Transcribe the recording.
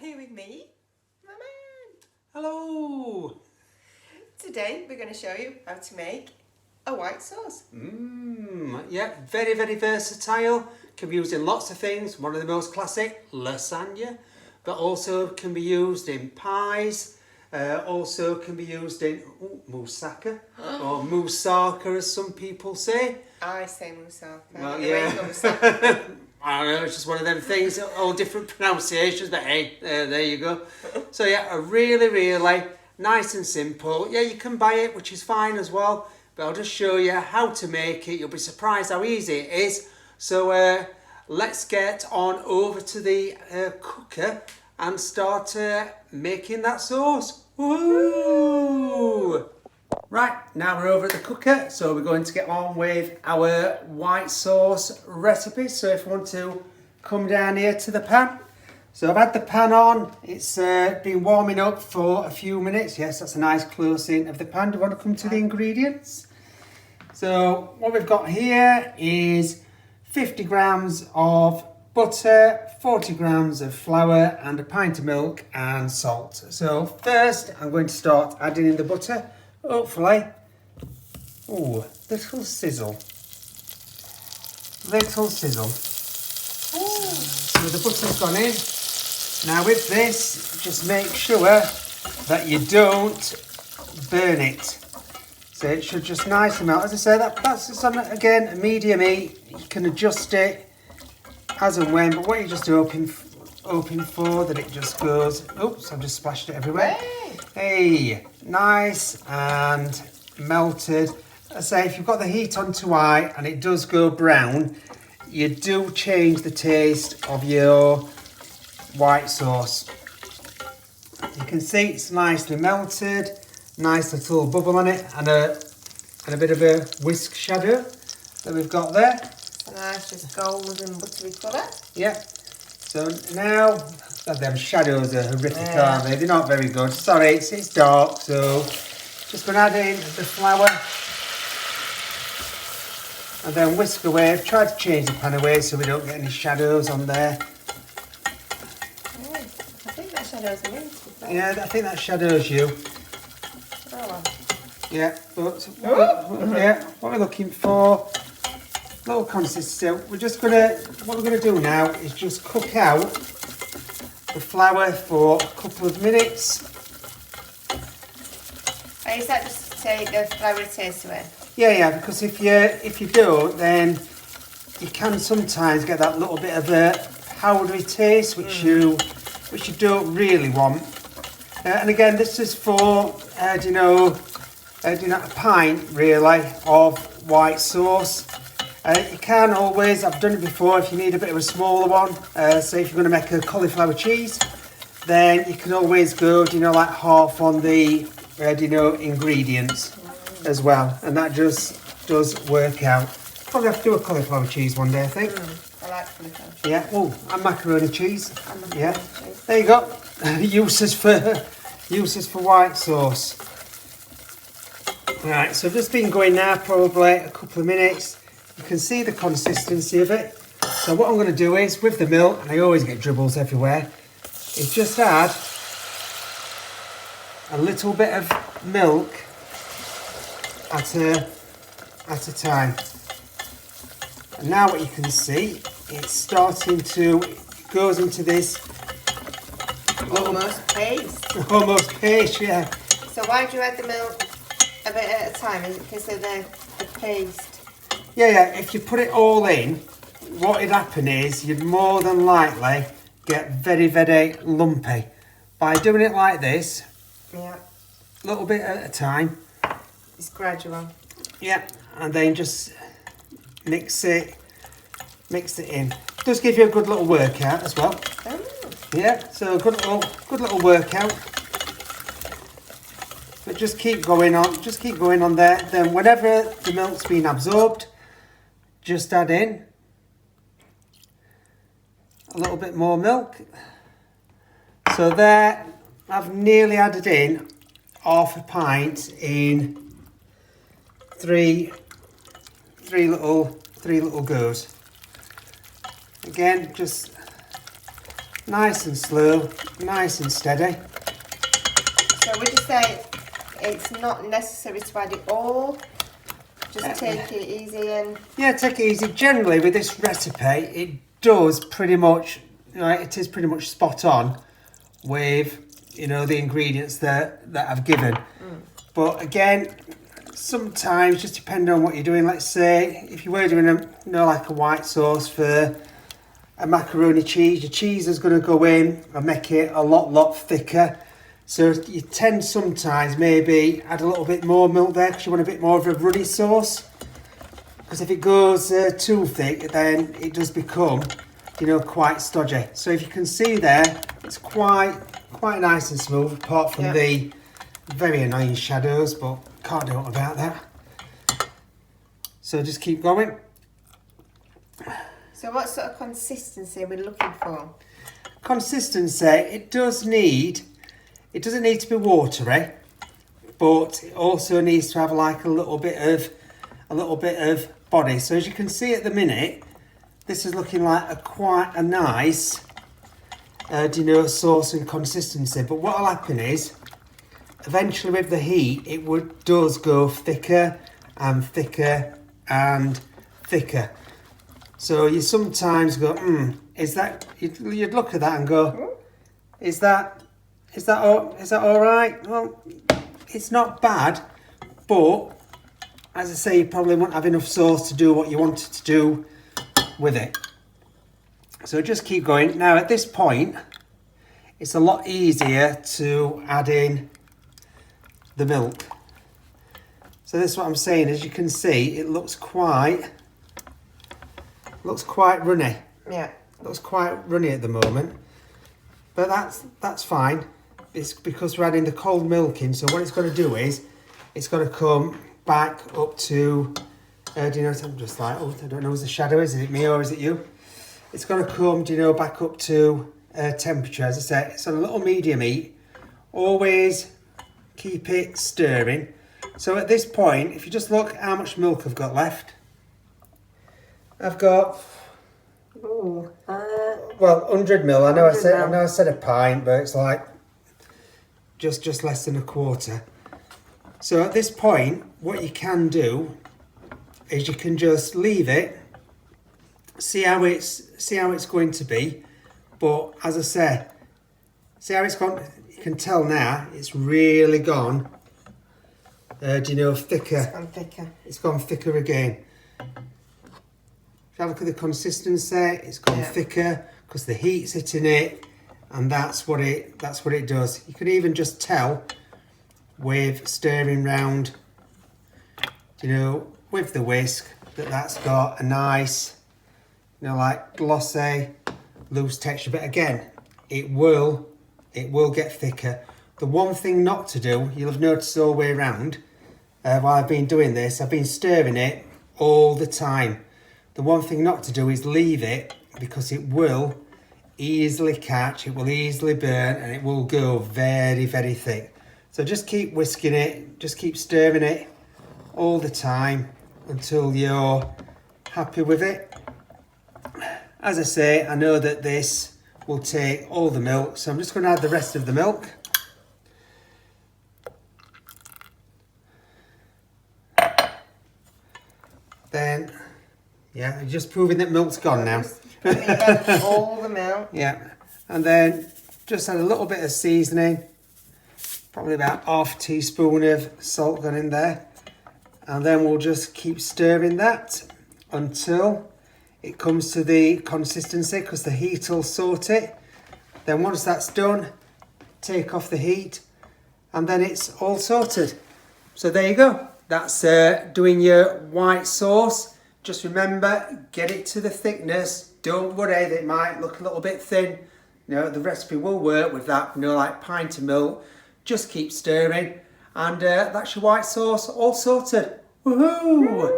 here with me, my man. Hello! Today we're going to show you how to make a white sauce. Yeah, very, very versatile. Can be used in lots of things. One of the most classic, lasagne, but also can be used in pies. Also can be used in moussaka or moussaka, as some people say. I say moussaka. Well, yeah. I don't know, it's just one of them things, all different pronunciations, but hey, there you go. So yeah, a really, really nice and simple. Yeah, you can buy it, which is fine as well, but I'll just show you how to make it. You'll be surprised how easy it is. So let's get on over to the cooker and start making that sauce. Woo! Right, now we're over at the cooker, so we're going to get on with our white sauce recipe. So if you want to come down here to the pan. So I've had the pan on, it's been warming up for a few minutes. Yes, that's a nice close-in of the pan. Do you want to come to the ingredients? So what we've got here is 50 grams of butter, 40 grams of flour and a pint of milk and salt. So first I'm going to start adding in the butter. Hopefully, little sizzle. So the butter's gone in. Now with this, just make sure that you don't burn it. So it should just nicely melt. As I say, that's just on, again, a medium heat. You can adjust it as and when, but what you're just hoping for that it just goes. Oops, I've just splashed it everywhere. Hey, nice and melted. I say, if you've got the heat on too high and it does go brown, you do change the taste of your white sauce. You can see it's nicely melted, nice little bubble on it, and a bit of a whisk shadow that we've got there. A nice, just golden buttery colour. Yeah. So now, them shadows are horrific, aren't they? They're not very good. Sorry, it's dark, so just going to add in the flour and then whisk away. I've tried to change the pan away so we don't get any shadows on there. I think that shadows me. Yeah, I think that shadows you. Oh well. Yeah, but what we're looking for, little consistency. What we're gonna do now is just cook out the flour for a couple of minutes. And is that just to take the flour taste away? Yeah, because if you don't, then you can sometimes get that little bit of a powdery taste, which you don't really want. And again, this is for a pint really of white sauce. You can always, I've done it before, if you need a bit of a smaller one, say if you're going to make a cauliflower cheese, then you can always go, like half on the, ingredients as well. And that just does work out. Probably have to do a cauliflower cheese one day, I think. I like cauliflower cheese. Yeah, and macaroni cheese. Cheese. There you go. uses for white sauce. Right, so I've just been going now probably a couple of minutes. You can see the consistency of it. So what I'm going to do is, with the milk, and I always get dribbles everywhere, is just add a little bit of milk at a time. And now what you can see, it's starting to, it goes into this almost paste. Almost paste, yeah. So why do you add the milk a bit at a time? Is it because of the paste? Yeah, if you put it all in, what would happen is you'd more than likely get very, very lumpy. By doing it like this, a little bit at a time. It's gradual. Yeah, and then just mix it in. It does give you a good little workout as well. Oh. Yeah, so good little workout. But just keep going on there. Then whenever the milk's been absorbed, just add in a little bit more milk. So there, I've nearly added in half a pint in three little goes. Again, just Nice and slow, nice and steady. So would you say it's not necessary to add it all? Just take it easy and... Yeah, take it easy. Generally, with this recipe, it does pretty much, it is pretty much spot on with, the ingredients that I've given. But again, sometimes, just depending on what you're doing, let's say, if you were doing like a white sauce for a macaroni cheese, your cheese is going to go in and make it a lot thicker. So you tend sometimes maybe add a little bit more milk there because you want a bit more of a runny sauce. Because if it goes too thick, then it does become, quite stodgy. So if you can see there, it's quite nice and smooth, apart from the very annoying shadows, but can't do anything about that. So just keep going. So what sort of consistency are we looking for? Consistency, it doesn't need to be watery, but it also needs to have like a little bit of body. So as you can see at the minute, this is looking like quite a nice sauce and consistency. But what will happen is, eventually with the heat, it does go thicker and thicker and thicker. So you sometimes go, is that? You'd look at that and go, is that all right? Well, it's not bad, but as I say, you probably won't have enough sauce to do what you wanted to do with it. So just keep going. Now at this point, it's a lot easier to add in the milk. So this is what I'm saying. As you can see, it looks quite runny. Yeah. Looks quite runny at the moment, but that's fine. It's because we're adding the cold milk in. So what it's going to do is, it's going to come back up to. I'm just like, I don't know who's the shadow is. Is it me or is it you? It's going to come, back up to temperature. As I said, it's on a little medium heat. Always keep it stirring. So at this point, if you just look how much milk I've got left. I've got 100 ml. I know I said a pint, but it's like just less than a quarter. So at this point, what you can do is you can just leave it, see how it's going to be. But as I said, see how it's gone. You can tell now it's really gone. Thicker. It's gone thicker. It's gone thicker again. If you have a look at the consistency, it's gone thicker because the heat's hitting it, and that's what it does. You can even just tell with stirring round, with the whisk, that's got a nice, like glossy, loose texture. But again, it will get thicker. The one thing not to do, you'll have noticed all the way around, while I've been doing this, I've been stirring it all the time. The one thing not to do is leave it, because it will easily catch, it will easily burn, and it will go very, very thick. So just keep whisking it, just keep stirring it all the time until you're happy with it. As I say, I know that this will take all the milk, so I'm just going to add the rest of the milk. Then, just proving that milk's gone now. All the milk. Yeah, and then just add a little bit of seasoning, probably about half a teaspoon of salt gone in there, and then we'll just keep stirring that until it comes to the consistency, because the heat will sort it. Then once that's done, take off the heat, and then it's all sorted. So there you go. That's doing your white sauce. Just remember, get it to the thickness. Don't worry that it might look a little bit thin. The recipe will work with that, like pint of milk. Just keep stirring, and that's your white sauce all sorted. Woohoo!